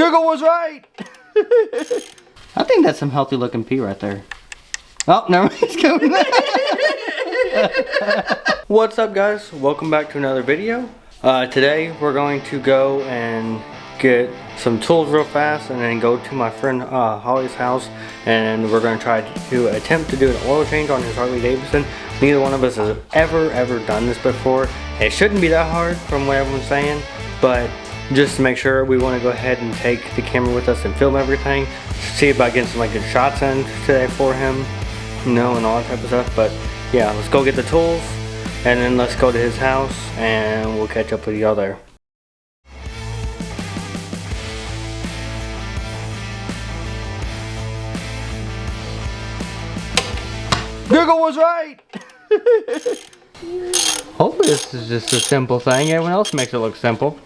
Google was right. I think that's some healthy looking pea right there. Oh, never mind. It's coming. What's up, guys? Welcome back to another video. Today we're going to go and get some tools real fast and then go to my friend Holly's house, and we're going to try to attempt to do an oil change on his Harley Davidson. Neither one of us has ever done this before. It shouldn't be that hard from what everyone's saying, but just to make sure, we want to go ahead and take the camera with us and film everything. See about getting some good shots in today for him, you know, and all that type of stuff. But yeah, let's go get the tools and then let's go to his house and we'll catch up with y'all there. Google was right. Hopefully this is just a simple thing. Everyone else makes it look simple.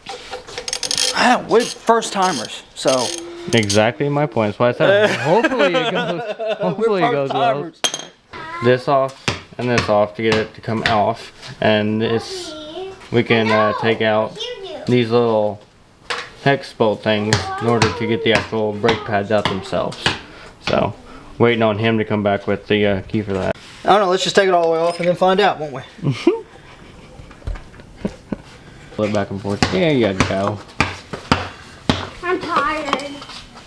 We're first timers, so. Exactly my point. That's why I said hopefully it goes. Hopefully it goes well. This off and this off to get it to come off, and this we can take out these little hex bolt things in order to get the actual brake pads out themselves. So waiting on him to come back with the key for that. I don't know. Let's just take it all the way off and then find out, won't we? Flip back and forth. There you go. I'm tired.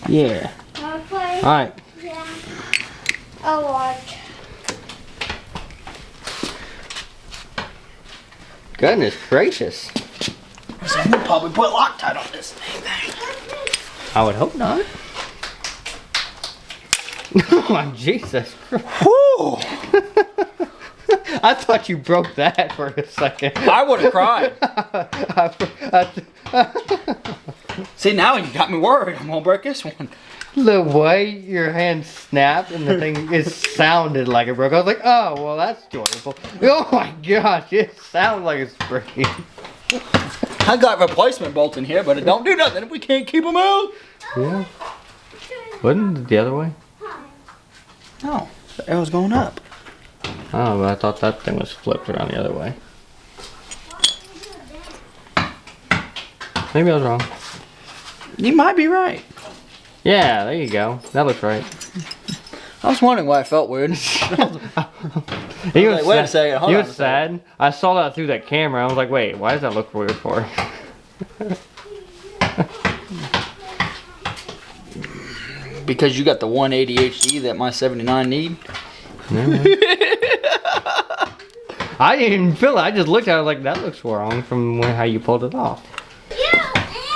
Yeah. Wanna play? Alright. Yeah. I'll watch. Goodness gracious. So we'll probably put Loctite on this thing. I would hope not. Oh my Jesus Christ. Whew. I thought you broke that for a second. I would have cried. See, now you got me worried. I'm gonna break this one. The way your hand snapped and the thing, it sounded like it broke. I was like, oh, well, that's joyful. Oh my gosh, it sounds like it's breaking. I got replacement bolts in here, but it don't do nothing if we can't keep them out. Yeah. Wasn't it the other way? No, the arrow's going up. Oh, but I thought that thing was flipped around the other way. Maybe I was wrong. You might be right. Yeah, there you go. That looks right. I was wondering why I felt weird. He was like, wait a second, hold he on was a sad. I saw that through that camera. I was like, wait, why does that look weird for? Because you got the 180 HD that my 79 need. I didn't even feel it. I just looked at it like, that looks wrong from how you pulled it off.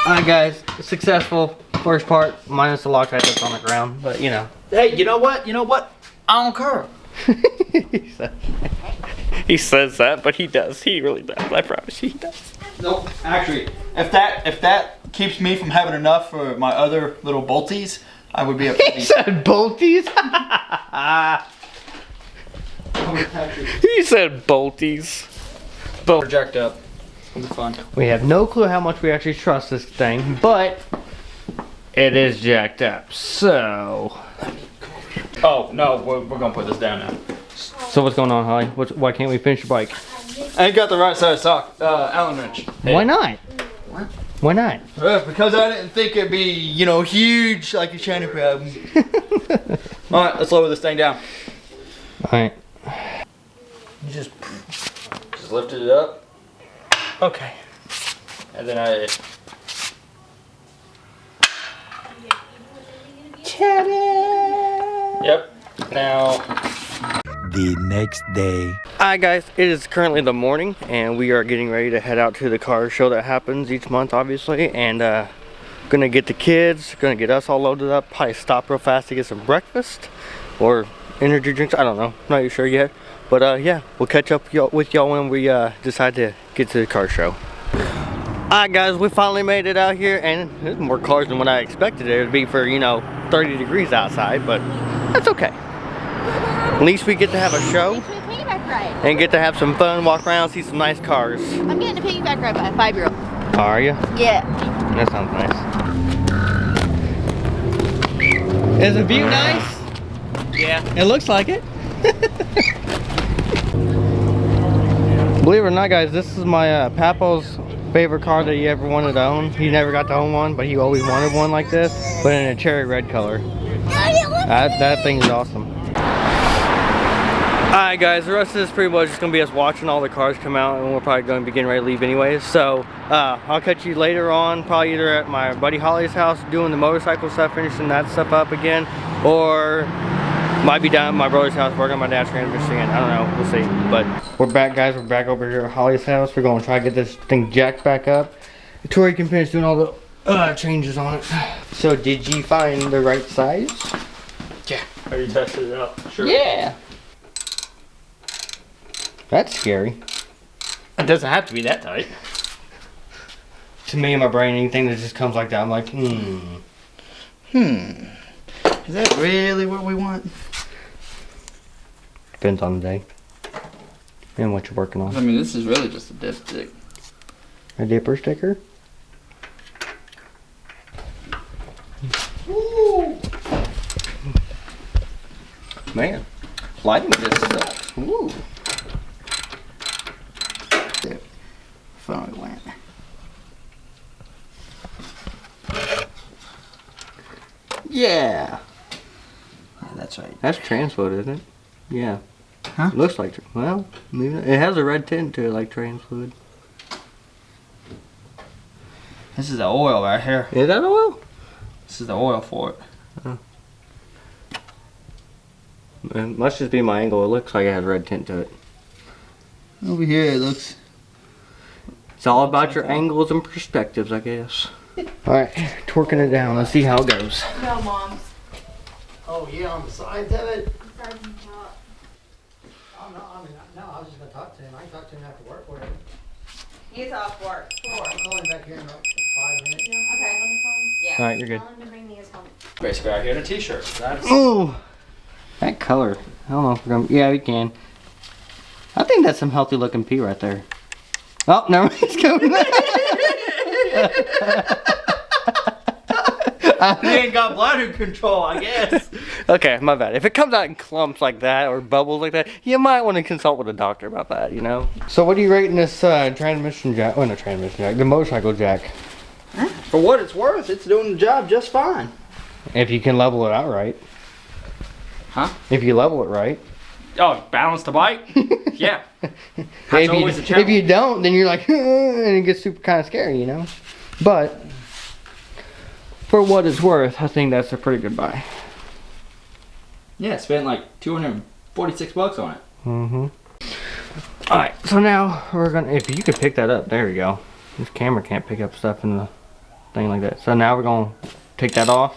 Alright guys, successful first part, minus the Loctite that's on the ground, but you know. Hey, you know what? You know what? I don't care. He says that, but he does. He really does. I promise you he does. Nope. Actually, if that keeps me from having enough for my other little bolties, I would be a He said bolties? He said bolties. Project up. It'll be fun. We have no clue how much we actually trust this thing, but it is jacked up, so. Oh, no, we're gonna put this down now. So what's going on, Holly? Why can't we finish your bike? I ain't got the right size sock, Allen wrench. Hey. Why not? What? Why not? Because I didn't think it'd be, you know, huge like a China problem. Alright, let's lower this thing down. Alright. You just lifted it up. Okay. And then I... Yep. Now... The next day. Alright guys, it is currently the morning and we are getting ready to head out to the car show that happens each month obviously, and gonna get the kids, gonna get us all loaded up, probably stop real fast to get some breakfast or energy drinks, I don't know, not really sure yet, but yeah, we'll catch up with y'all when we decide to get to the car show. Alright guys, we finally made it out here, and there's more cars than what I expected there to be for, you know, 30 degrees outside, but that's okay. At least we get to have a show and get to have some fun, walk around, see some nice cars. I'm getting a piggyback ride by a 5-year-old. Are you? Yeah. That sounds nice. Is the view nice? Yeah. It looks like it. Believe it or not, guys, this is my Papa's favorite car that he ever wanted to own. He never got to own one, but he always wanted one like this, but in a cherry red color. That thing is awesome. Alright guys, the rest of this is pretty much just going to be us watching all the cars come out, and we're probably going to be getting ready to leave anyways. So, I'll catch you later on, probably either at my buddy Holly's house doing the motorcycle stuff, finishing that stuff up again, or might be down at my brother's house working on my dad's transmission again. I don't know, we'll see. But we're back guys, we're back over here at Holly's house. We're going to try to get this thing jacked back up. Tori can finish doing all the changes on it. So did you find the right size? Yeah. Have you tested it out? Sure. Yeah. That's scary. It doesn't have to be that tight. To me in my brain, anything that just comes like that, I'm like, Is that really what we want? Depends on the day. And what you're working on. I mean, this is really just a dipstick. A dipper sticker? Ooh. Man, lighting just sucks. Ooh. Finally went. Yeah. That's right. That's trans fluid, isn't it? Yeah. Huh? Looks like, well, it has a red tint to it like trans fluid. This is the oil right here. Is that oil? This is the oil for it. It must just be my angle. It looks like it has a red tint to it. Over here it looks. It's all about your angles and perspectives, I guess. Alright, torquing it down. Let's see how it goes. No, Moms. Oh, yeah, on the sides of it? Oh, no, I mean, no, I was just going to talk to him. I can talk to him after work, whatever. He's off work. I'll call him back here in about 5 minutes. Okay. On the phone? Yeah. Alright, you're good. Tell him to bring me his helmet. Basically out here in a t-shirt. That's Oh! That color. I don't know if we're going to... Yeah, we can. I think that's some healthy looking pee right there. Oh, never mind. It's coming out. you ain't got bladder control, I guess. Okay, my bad. If it comes out in clumps like that or bubbles like that, you might want to consult with a doctor about that, you know? So what are you rating this transmission jack? Oh, no, transmission jack. The motorcycle jack. For what it's worth, it's doing the job just fine. If you can level it out right. Huh? If you level it right. Oh, balance the bike? Yeah. That's always a If challenge. you don't, then you're like, and it gets super kind of scary, you know? But, for what it's worth, I think that's a pretty good buy. Yeah, spent like 246 bucks on it. Mm-hmm. Alright, so now we're gonna, if you could pick that up, there we go. This camera can't pick up stuff in the thing like that. So now we're gonna take that off,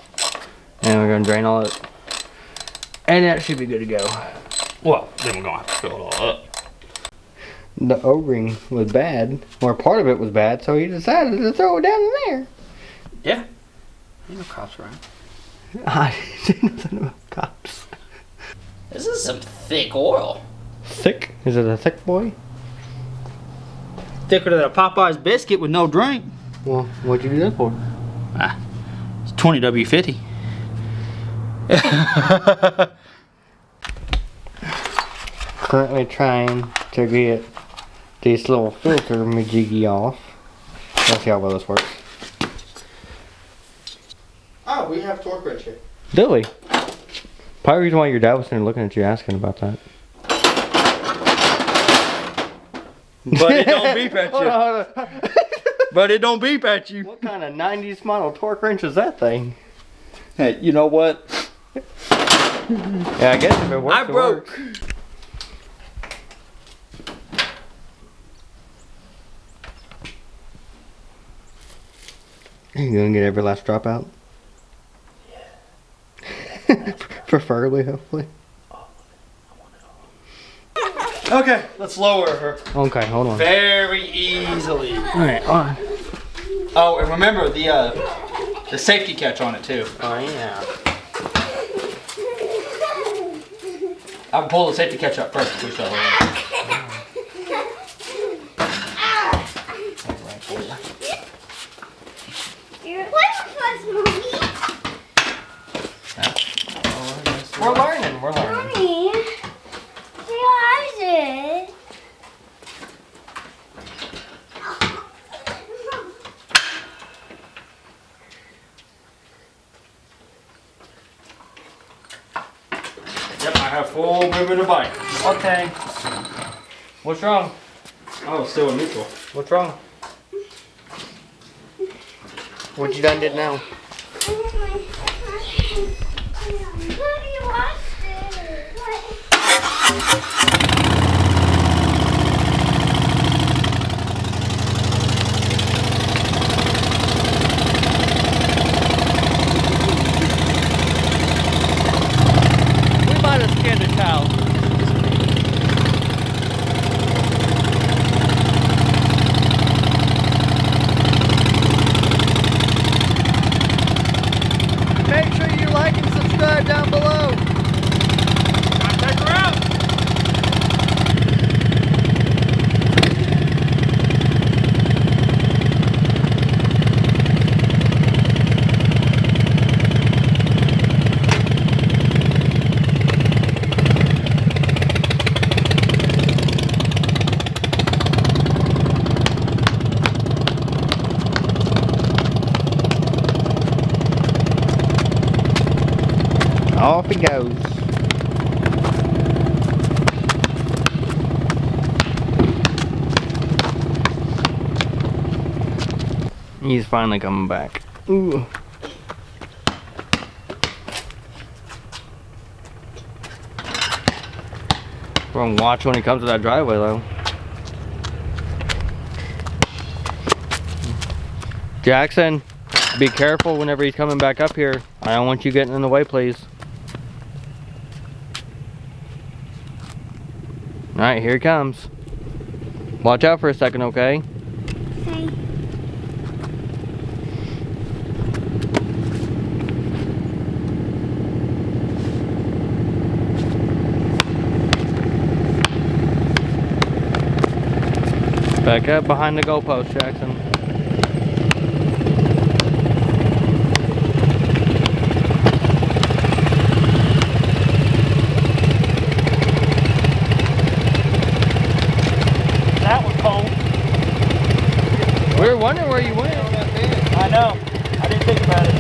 and we're gonna drain all it. And that should be good to go. Well, then we're gonna have to fill it all up. The O-ring was bad, or part of it was bad, so he decided to throw it down in there. Yeah. Ain't no cops around. I didn't say nothing about cops. This is some thick oil. Thick? Is it a thick boy? Thicker than a Popeye's biscuit with no drink. Well, what'd you do that for? It's 20 W50. Currently trying to get this little filter majiggy off. Let's see how well this works. Oh, we have torque wrench here. Do we? Probably the reason why your dad was sitting looking at you asking about that. But it don't beep at Hold you. on, hold on. But it don't beep at you. What kind of 90s model torque wrench is that thing? Hey, you know what? Yeah, I guess if it works, I broke. It works. Are you gonna get every last drop out? Yeah. Preferably, hopefully. Okay, let's lower her Okay, hold on. very easily. Alright, on. Oh, and remember the safety catch on it too. Oh, yeah. I'll pull the safety catch up first before we shove her in. We're learning, we're learning. Mommy, realize it. have full movement of bike. Okay. What's wrong? Oh, still in neutral. What's wrong? What you done did now? We might have scared a child. Make sure you like and subscribe down below. Check her out. Off he goes. He's finally coming back. Ooh. We're gonna watch when he comes to that driveway though. Jackson, be careful whenever he's coming back up here. I don't want you getting in the way, please. Alright, here he comes. Watch out for a second, okay? Okay. Back up behind the goalpost, Jackson. That was cold. We were wondering where you went. I know. I didn't think about it.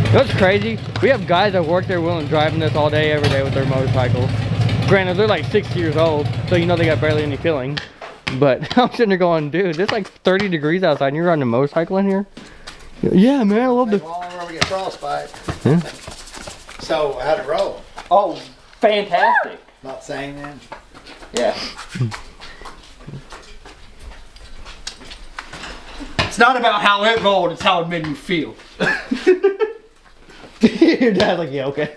You know what's crazy? We have guys that work there willing driving this all day, every day with their motorcycles. Granted, they're like 60 years old, so you know they got barely any feeling. But I'm sitting there going, dude, it's like 30 degrees outside and you're riding a motorcycle in here? Yeah, man, I love the... Whenever we get frostbite. Yeah. So, how'd it roll? Oh, fantastic. Not saying that. Yeah. It's not about how it rolled, it's how it made you feel. Your dad's like, yeah, okay.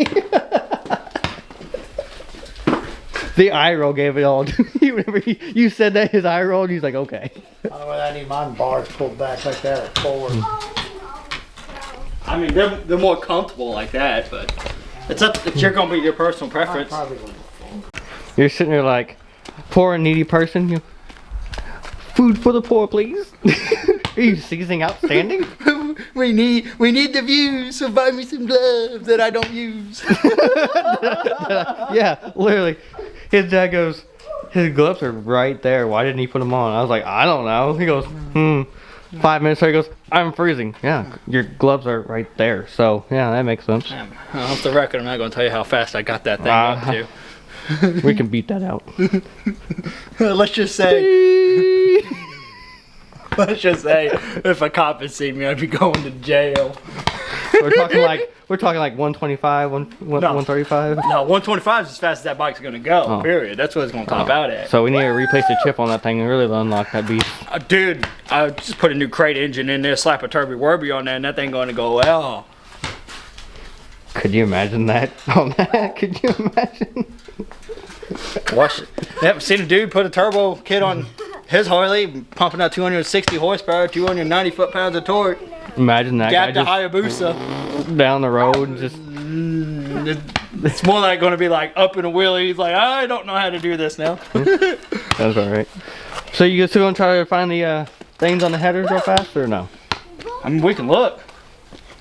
The eye roll gave it all to me. Whenever you said that, his eye rolled, he's like, okay. I don't know whether I need my bars pulled back like that or forward. I mean, they're more comfortable like that, but it's you're gonna be your personal I'm preference. probably going to forward. You're sitting there like, poor and needy person. You, food for the poor, please. Are you seizing outstanding? We need the views, so buy me some gloves that I don't use. Yeah, literally. His dad goes, his gloves are right there. Why didn't he put them on? I was like, I don't know. He goes, 5 minutes later, he goes, I'm freezing. Yeah, your gloves are right there. So, yeah, that makes sense. Off the record, I'm not gonna tell you how fast I got that thing up to. We can beat that out. Let's just say, if a cop had seen me, I'd be going to jail. We're talking like 125, 135. No, 125 is as fast as that bike's gonna go. Oh. Period. That's what it's gonna top out at. So we need to replace the chip on that thing and really unlock that beast. Dude, I just put a new crate engine in there, slap a turbo Werby on there, and that thing gonna go well. Could you imagine that on that? Could you imagine? Watch it. Yep, seen a dude put a turbo kit on his Harley, pumping out 260 horsepower, 290 foot-pounds of torque. Imagine that Got the guy Hayabusa. down the road just... It's more like going to be like up in a wheelie. He's like, I don't know how to do this now. That's alright. So you still gonna try to find the things on the headers real fast or no? I mean, we can look.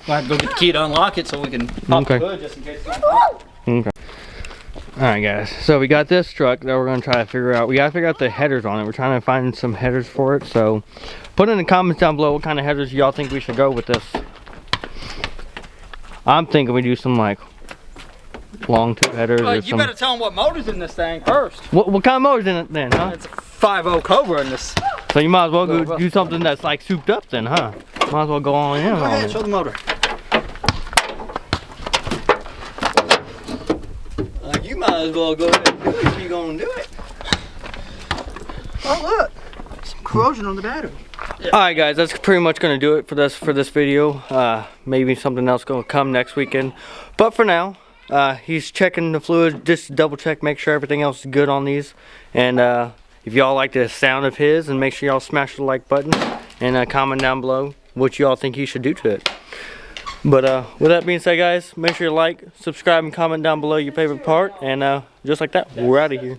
I have to go get the key to unlock it so we can pop Okay. the hood just in case it's unlocked. Okay. Alright guys, so we got this truck that we're going to try to figure out. We got to figure out the headers on it. We're trying to find some headers for it. So put in the comments down below what kind of headers y'all think we should go with this. I'm thinking we do some like long tube headers or You some... better tell them what motor's in this thing first. What kind of motor's in it then, huh? It's a 5.0 Cobra in this. So you might as well go do something that's like souped up then, huh? Might as well go all in Go on ahead, it. show the motor. You might as well go ahead and do it if you're gonna do it. Oh look, some corrosion on the battery. Alright guys, that's pretty much gonna do it for this video. Maybe something else gonna come next weekend. But for now, he's checking the fluid, just to double check, make sure everything else is good on these. And if y'all like the sound of his, and make sure y'all smash the like button and comment down below what y'all think he should do to it. But with that being said guys, make sure you like, subscribe, and comment down below your favorite part. And just like that, we're out of here.